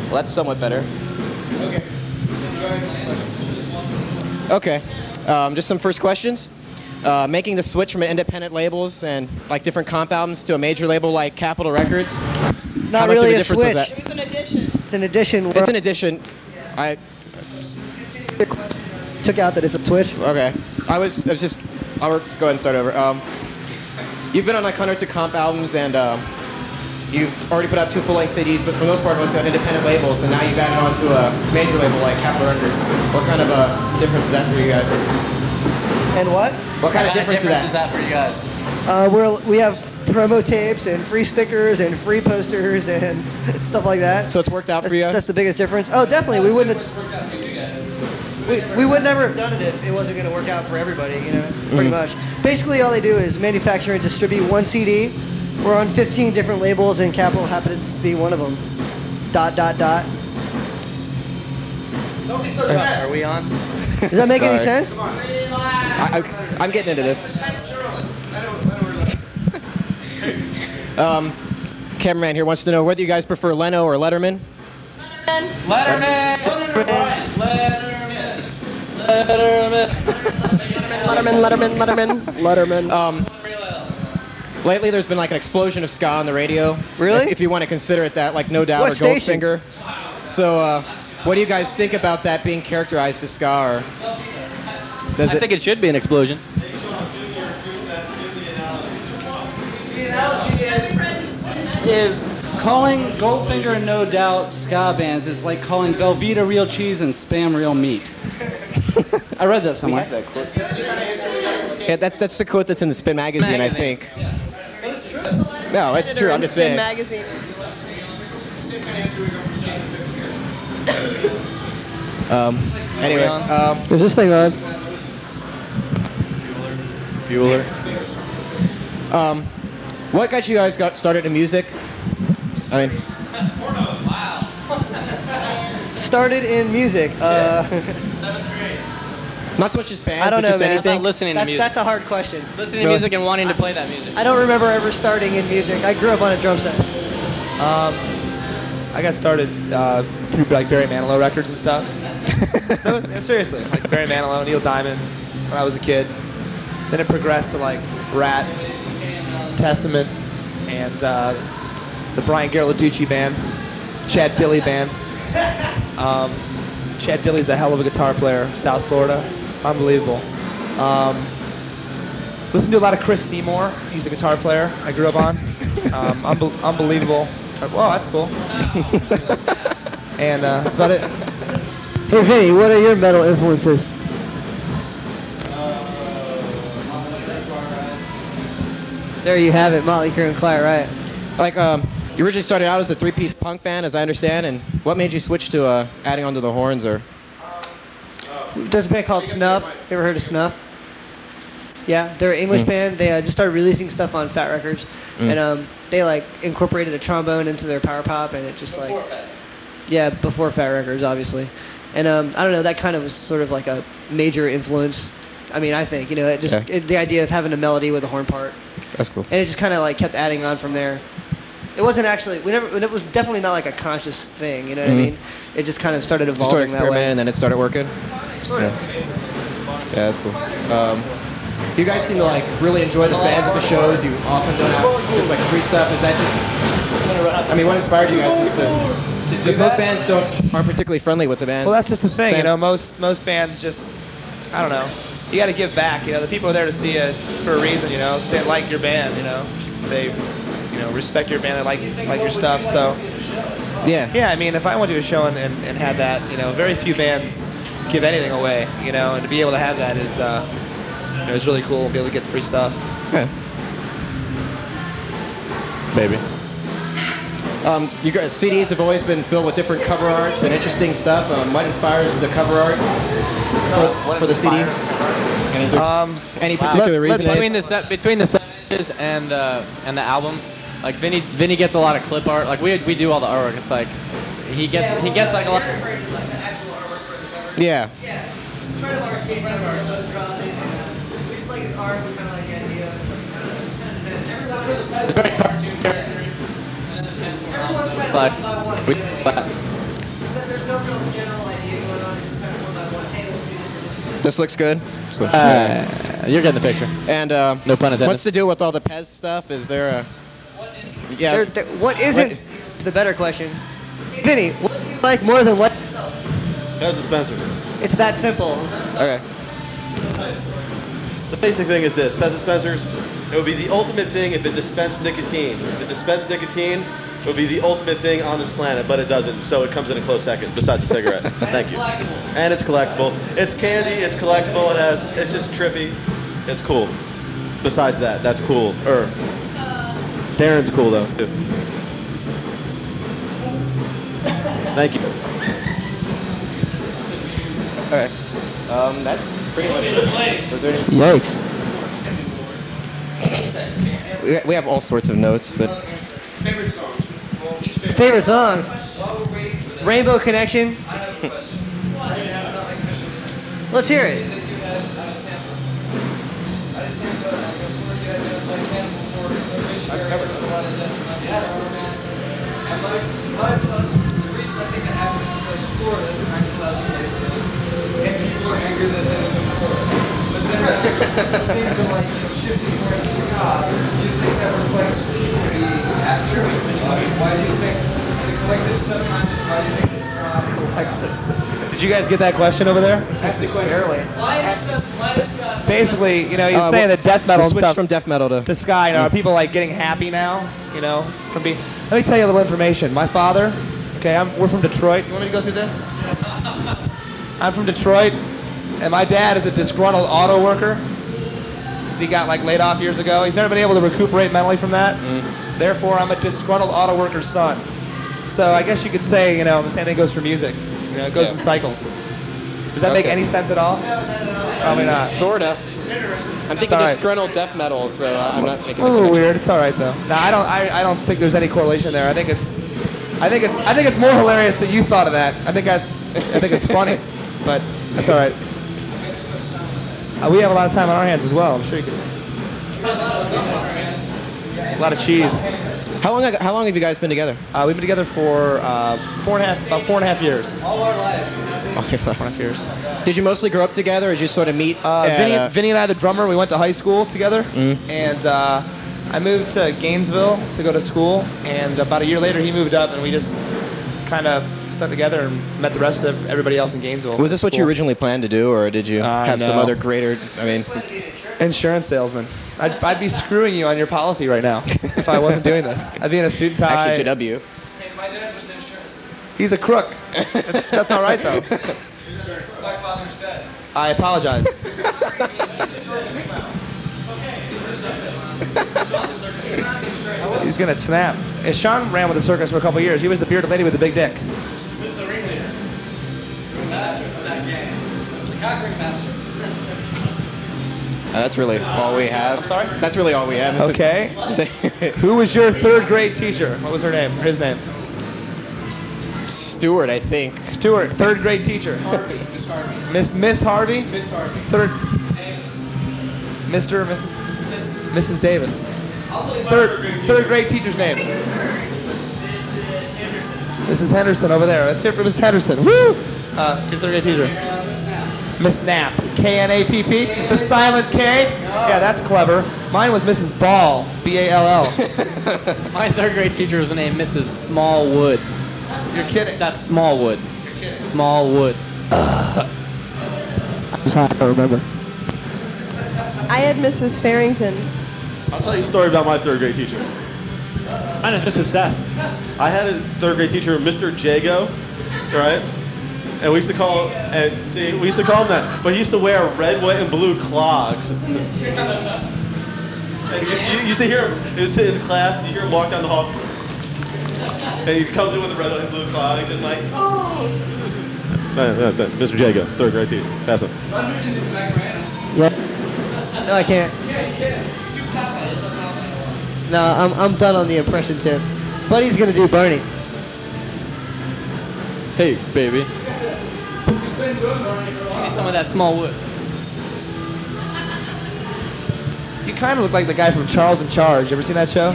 Well, that's somewhat better. Okay. Just some first questions. Making the switch from independent labels and like different comp albums to a major label like Capitol Records. It's not really a switch. It was an addition. It's an addition. It's an addition. I took out that it's a switch. Okay. I'll just go ahead and start over. You've been on like hundreds of comp albums and you've already put out 2 full-length CDs, but for the most part, mostly on independent labels, and now you've added on to a major label like Capitol Records. What kind of a difference is that for you guys? And what? What kind of difference is that for you guys? We have promo tapes and free stickers and free posters and stuff like that. So it's worked out for you guys? That's the biggest difference. Oh, definitely. We wouldn't have, we would never have done it if it wasn't going to work out for everybody, you know, pretty much. Basically, all they do is manufacture and distribute one CD. We're on 15 different labels, and Capitol happens to be one of them. ... Are we on? Does that make any sense? I'm getting into this. Cameraman here wants to know whether you guys prefer Leno or Letterman. Letterman! Lately, there's been like an explosion of ska on the radio. Really? If you want to consider it that, like No Doubt What or station? Goldfinger. So, what do you guys think about that being characterized as ska? Or does I think it should be an explosion. The analogy is calling Goldfinger and No Doubt ska bands is like calling Velveeta real cheese and Spam real meat. I read that somewhere. Yeah, that's the quote that's in the Spin magazine, I think. No, it's true. I'm just saying. Spin magazine. Anyway, Is this thing on? Bueller. what got you guys started in music? I mean, Started in music. not so much as bands, I don't but know, just man. anything. Not listening to music. That's a hard question. Listening to music and wanting to play that music. I don't remember ever starting in music. I grew up on a drum set. I got started through like Barry Manilow records and stuff. No, seriously, like Barry Manilow, Neil Diamond, when I was a kid. Then it progressed to like Rat, Testament, and the Brian Garladucci band, Chad Dilley band. Chad Dilley's a hell of a guitar player, South Florida, unbelievable. Listen to a lot of Chris Seymour. He's a guitar player I grew up on. Unbelievable. Wow, that's cool. And that's about it. Hey, Vinny, what are your metal influences? There you have it, Motley Crue and Quiet Riot. Like, you originally started out as a 3-piece punk band, as I understand, and what made you switch to adding onto the horns, or? There's a band called Snuff. You ever heard of Snuff? Yeah, they're an English band. They just started releasing stuff on Fat Records, and they like incorporated a trombone into their power pop, and it just like before Fat Records, obviously. And I don't know, that kind of was sort of like a major influence. I mean, I think, you know, it just the idea of having a melody with a horn part. That's cool. And it just kind of like kept adding on from there. It wasn't actually, it was definitely not like a conscious thing, you know what I mean? It just kind of started Just evolving started that way. experimenting, and then it started working? Sort of. Yeah, that's cool. You guys seem to like really enjoy the fans at the shows. You often don't have just like free stuff. Is that just? I mean, what inspired you guys just to? Because most bands aren't particularly friendly with the bands. Well, that's just the thing, you fans. know. Most bands just, I don't know. You got to give back. You know, the people are there to see you for a reason. You know, 'cause they like your band. You know, they, you know, respect your band. They like your stuff. So. Yeah. Yeah, I mean, if I went to a show and had that, you know, very few bands give anything away. You know, and to be able to have that is, you know, it's really cool. Be able to get free stuff. Yeah. Baby. You guys, CDs have always been filled with different cover arts and interesting stuff. What inspires the cover art for the CDs? And is there any particular reason? Between the sessions and the albums, like Vinny gets a lot of clip art. Like we do all the artwork. It's like he gets like a lot. Yeah. Yeah. It's a friend of ours, Jason, draws it, and we just like his art. We kind of like the idea of It's very cartoon character. everyone's kind of one by one. This looks good. So, You're getting the picture. and No pun intended. what's to do with all the Pez stuff? Is there a? Yeah. What isn't? It's the better question. Vinny, what do you like more than what? Pez dispenser. It's that simple. Okay. The basic thing is this: Pez dispensers. It would be the ultimate thing if it dispensed nicotine. If it dispensed nicotine, it would be the ultimate thing on this planet, but it doesn't. So it comes in a close second, besides a cigarette. Thank you. And it's collectible. It's candy. It's collectible. It's just trippy. It's cool. Besides that, that's cool. Darren's cool though too. Thank you. Okay. That's pretty much it. Was there any? Yikes. We have all sorts of notes, but Favorite songs? Rainbow Connection. Let's hear it. Things are like shifting more into ska. Do you think that reflects the aftermath? Why do you think the collective subconscious? Why do you think it's ska reflects this? Did you guys get that question over there? Barely. Basically, you know, he's saying that death metal switch stuff from death metal to Sky. You know, are people like getting happy now? You know, from being. Let me tell you a little information. My father. Okay, we're from Detroit. You want me to go through this? I'm from Detroit, and my dad is a disgruntled auto worker. He got like laid off years ago. He's never been able to recuperate mentally from that. Therefore, I'm a disgruntled auto worker's son. So I guess you could say, you know, the same thing goes for music. You know, it goes in cycles. Does that make any sense at all? Probably not. Sorta. I'm thinking all right. disgruntled death metal, so I'm not making. A little weird. It's all right though. No, I don't think there's any correlation there. I think it's more hilarious that you thought of that. I think it's funny, but that's all right. We have a lot of time on our hands as well. I'm sure you can. A lot of cheese. How long have you guys been together? We've been together for about 4.5 years. All our lives. 4.5 years. Did you mostly grow up together, or did you sort of meet? Vinny and I, the drummer, we went to high school together, and I moved to Gainesville to go to school, and about a year later he moved up, and we just kind of stuck together and met the rest of everybody else in Gainesville. Was this what you originally planned to do, or did you have some no. other greater? I mean, Insurance salesman. I'd be screwing you on your policy right now if I wasn't doing this. I'd be in a suit and tie. actually, JW. Hey, my dad was an insurance. He's a crook. That's all right though. My father's dead. I apologize. He's gonna snap. And Sean ran with the circus for a couple years. He was the bearded lady with the big dick. He was the ringleader. Master of that gang. He was the cock ring master. That's really all we have. sorry? That's really all we have. This Okay. Who was your third grade teacher? What was her name? Or his name? Stewart, I think. Stuart, third grade teacher. Harvey. Miss Harvey. Miss Harvey? Miss Harvey. Third. Davis. Mr. or Mrs. Davis. Third grade teacher's name. Mrs. Henderson over there. Let's hear it for Mrs. Henderson. Woo! Your third grade teacher. Miss Knapp. K-N-A-P-P. The silent K. Yeah, that's clever. Mine was Mrs. Ball. B-A-L-L. My third grade teacher was named Mrs. Smallwood. You're kidding. That's Smallwood. You're kidding. Smallwood. I don't remember. I had Mrs. Farrington. I'll tell you a story about my third grade teacher. My name is Mrs. Seth. I had a third grade teacher, Mr. Jago, right? And we used to call him that. But he used to wear red, white, and blue clogs. And you used to hear him. He would sit in class, and you hear him walk down the hall. And he comes in with the red, white, and blue clogs, and like, oh. Mr. Jago, third grade teacher. Pass him. No, I can't. No, I'm done on the impression tip. Buddy's gonna do Barney. Hey, baby. Give me some of that Smallwood. You kind of look like the guy from Charles in Charge. You ever seen that show? I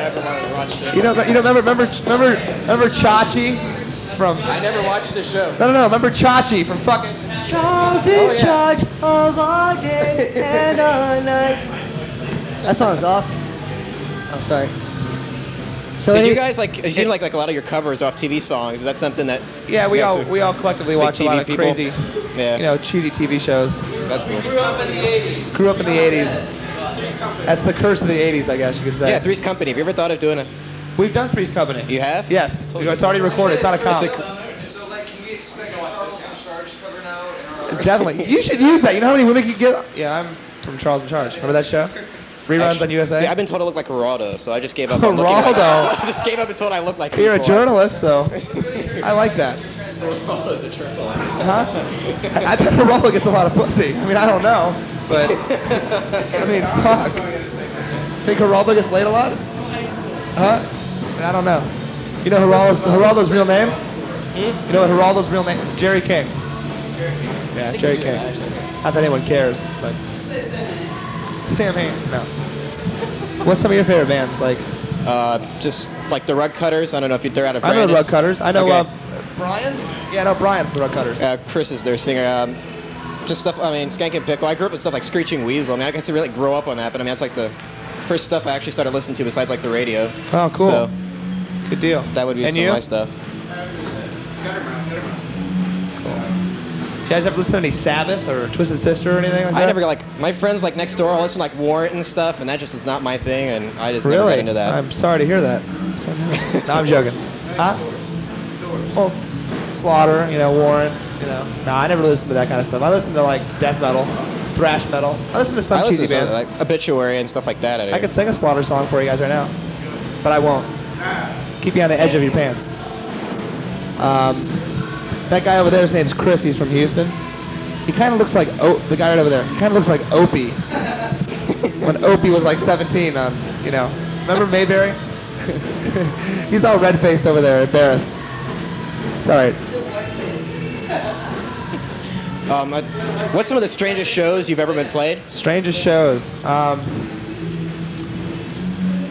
haven't wanted to watch You know, remember Chachi from? I never watched the show. No. Remember Chachi from fucking? Charles in charge of our days and our nights. That song's awesome. Oh, sorry. So Did you guys like? It seemed like a lot of your covers off TV songs. Is that something that? Yeah, we all collectively watch a lot of people? crazy, Yeah. cheesy TV shows. That's cool. Grew up in the 80s. Grew up in the 80s. That's the curse of the 80s, I guess you could say. Yeah, Three's Company. Have you ever thought of doing a? We've done Three's Company. You have? Yes. It's already recorded. It's on a comp. So, like, can we expect a Charles in Charge cover now? In our Definitely. You should use that. You know how many women you get? Yeah, I'm from Charles in Charge. Remember that show? Reruns on USA? See, I've been told I look like Geraldo, so I just gave up. on looking Geraldo. I just gave up and told I look like. You're a people. journalist, so I like that. Geraldo's a journalist. Huh? I bet Geraldo gets a lot of pussy. I mean, I don't know, but I mean, fuck. Think Geraldo gets laid a lot? Huh? I don't know. You know Geraldo's real name? You know what Geraldo's real name? Jerry King. Yeah, Jerry King. Not that anyone cares, but. Sam Hain. No. What's some of your favorite bands? Like, Just like the Rug Cutters. I don't know if they're out of. I know the Rug Cutters. I know Okay. Brian. Yeah, I know Brian from the Rug Cutters. Chris is their singer. Just stuff. I mean, Skank and Pickle. I grew up with stuff like Screeching Weasel. I mean, I guess I really grow up on that, but I mean, that's like the first stuff I actually started listening to besides like the radio. Oh, cool. So Good deal. that would be And some you? of my stuff. You guys ever listen to any Sabbath or Twisted Sister or anything like that? I never got like my friends like next door all listen to like Warrant and stuff, and that just is not my thing, and I just never got Really? into that. I'm sorry to hear that. No, I'm joking. Huh? Well, Slaughter, Warren, No, I never listened to that kind of stuff. I listen to like death metal, thrash metal. I listen to some I listen cheesy to bands. like Obituary and stuff like that. I could sing a Slaughter song for you guys right now, but I won't. Keep you on the edge of your pants. That guy over there, his name's Chris. He's from Houston. He kind of looks like the guy right over there. He kind of looks like Opie when Opie was like 17 on, Remember Mayberry? He's all red-faced over there, embarrassed. It's all right. What's some of the strangest shows you've ever been played? Strangest shows. Yeah,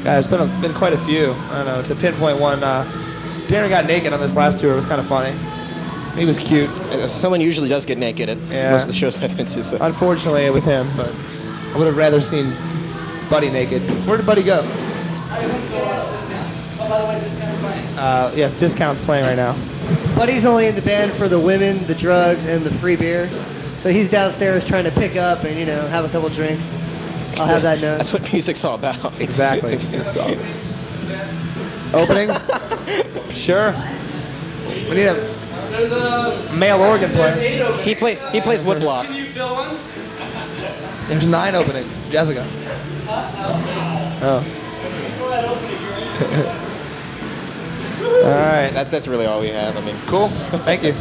there's been quite a few. I don't know. To pinpoint one, Darren got naked on this last tour. It was kind of funny. He was cute. Someone usually does get naked at most of the shows I've been to. So. Unfortunately, it was him, but I would have rather seen Buddy naked. Where did Buddy go? Oh, by the way, Discount's playing. Yes, Discount's playing right now. Buddy's only in the band for the women, the drugs, and the free beer. So he's downstairs trying to pick up and, have a couple drinks. I'll have that known. That's what music's all about. Exactly. Openings? Sure. We need a There's a male organ there's player. 8 openings. He plays woodblock. Can you fill one? There's 9 openings. Jessica. Oh. All right. That's really all we have. I mean, Cool. Thank you.